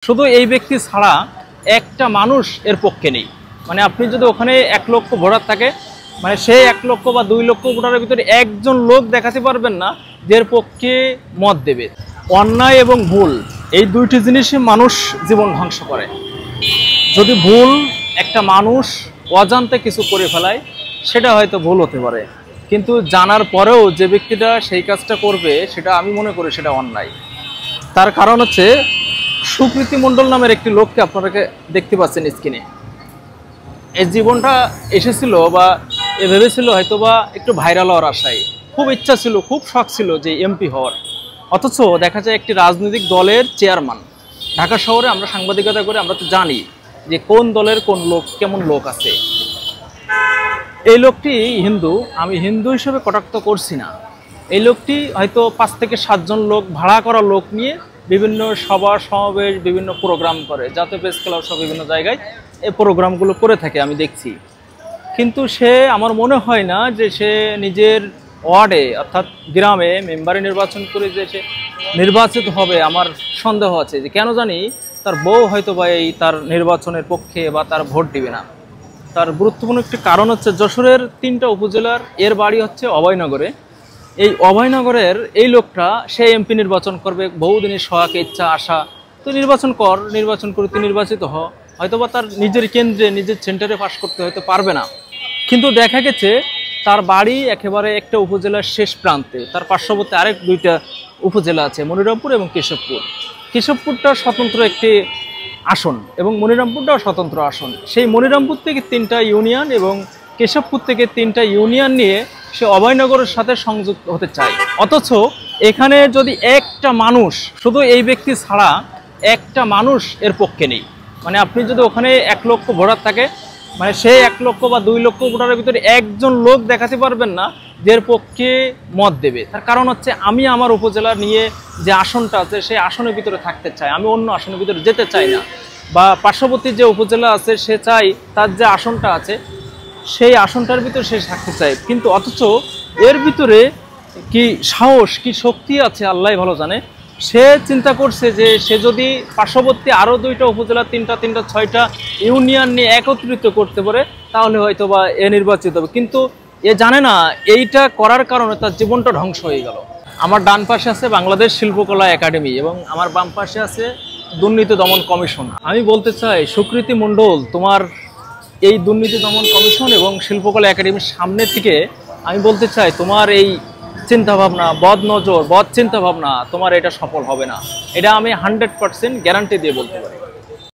শুধু এই ব্যক্তি ছাড়া একটা মানুষ এর পক্ষে নেই। মানে আপনি যদি ওখানে 1 লক্ষ ভোটার থাকে, মানে সেই 1 লক্ষ বা 2 লক্ষ ভোটারের ভিতরে একজন লোক দেখাতে পারবেন না যার পক্ষে মত দেবে। অন্যায় এবং ভুল এই দুইটি জিনিসই মানুষ জীবন ধ্বংস করে। যদি ভুল একটা মানুষ অজান্তে কিছু করে ফেলায় সেটা হয়তো ভুল হতে পারে, কিন্তু জানার পরেও যে ব্যক্তিটা সেই কাজটা করবে সেটা আমি মনে করি সেটা অন্যায়। তার কারণ হচ্ছে সুকৃতি মণ্ডল নামের একটি লোককে আপনারা দেখতে পাচ্ছেন স্ক্রিনে। এই জীবনটা এসেছিল বা এ ভেবেছিল হয়তো বা একটু ভাইরাল হওয়ার আশায়, খুব ইচ্ছা ছিল, খুব শখ ছিল যে এমপি হওয়ার। অথচ দেখা যায় একটি রাজনৈতিক দলের চেয়ারম্যান। ঢাকা শহরে আমরা সাংবাদিকতা করে আমরা তো জানি যে কোন দলের কোন লোক কেমন লোক আছে। এই লোকটি হিন্দু, আমি হিন্দু হিসেবে কটাক্ষ করছি না। এই লোকটি হয়তো 5 থেকে 7 জন লোক ভাড়া করা লোক নিয়ে বিভিন্ন সভা সমাবেশ বিভিন্ন প্রোগ্রাম করে, জাতীয় প্রেস ক্লাব সব বিভিন্ন জায়গায় এই প্রোগ্রামগুলো করে থাকে আমি দেখছি। কিন্তু সে আমার মনে হয় না যে সে নিজের ওয়ার্ডে অর্থাৎ গ্রামে মেম্বারে নির্বাচন করে যে সে নির্বাচিত হবে। আমার সন্দেহ আছে যে কেন জানি তার বউ হয়তো বা এই তার নির্বাচনের পক্ষে বা তার ভোট দিবে না। তার গুরুত্বপূর্ণ একটি কারণ হচ্ছে যশোরের 3টা উপজেলার এর বাড়ি হচ্ছে অভয়নগরে। এই অভয়নগরের এই লোকটা সে এমপি নির্বাচন করবে, বহুদিনের শখ ইচ্ছা আশা। তো নির্বাচন করে তুই নির্বাচিত হয়তো বা তার নিজের কেন্দ্রে নিজের সেন্টারে পাস করতে হয়তো পারবে না, কিন্তু দেখা গেছে তার বাড়ি একেবারে একটা উপজেলার শেষ প্রান্তে। তার পার্শ্ববর্তী আরেক 2টা উপজেলা আছে, মনিরামপুর এবং কেশবপুর। কেশবপুরটা স্বতন্ত্র একটি আসন এবং মনিরামপুরটাও স্বতন্ত্র আসন। সেই মনিরামপুর থেকে 3টা ইউনিয়ন এবং কেশবপুর থেকে 3টা ইউনিয়ন নিয়ে সে অভয়নগরের সাথে সংযুক্ত হতে চায়। অথচ এখানে যদি একটা মানুষ, শুধু এই ব্যক্তি ছাড়া একটা মানুষ এর পক্ষে নেই। মানে আপনি যদি ওখানে 1 লক্ষ ভোটার থাকে, মানে সেই 1 লক্ষ বা 2 লক্ষ ভোটারের ভিতরে একজন লোক দেখাতে পারবেন না যার পক্ষে মত দেবে। তার কারণ হচ্ছে আমি আমার উপজেলা নিয়ে যে আসনটা আছে সেই আসনের ভিতরে থাকতে চাই, আমি অন্য আসনের ভিতরে যেতে চাই না। বা পার্শ্ববর্তী যে উপজেলা আছে সে চাই তার যে আসনটা আছে সেই আসনটার ভিতরে সে থাকতে চায়। কিন্তু অথচ এর ভিতরে কি সাহস কি শক্তি আছে আল্লাহ ভালো জানে। সে চিন্তা করছে যে সে যদি পার্শ্ববর্তী আরও 2টা উপজেলা 3টা 6টা ইউনিয়ন নিয়ে একত্রিত করতে পারে তাহলে হয়তো বা এ নির্বাচিত হবে। কিন্তু এ জানে না এইটা করার কারণে তার জীবনটা ধ্বংস হয়ে গেল। আমার ডান পাশে আছে বাংলাদেশ শিল্পকলা একাডেমি এবং আমার বাম পাশে আছে দুর্নীতি দমন কমিশন। আমি বলতে চাই সুকৃতি মণ্ডল, তোমার এই দুর্নীতি দমন কমিশন এবং শিল্পকলা একাডেমির সামনে থেকে আমি বলতে চাই তোমার এই চিন্তাভাবনা, বদ নজর, বদ চিন্তাভাবনা তোমার এটা সফল হবে না। এটা আমি 100% গ্যারান্টি দিয়ে বলতে পারি।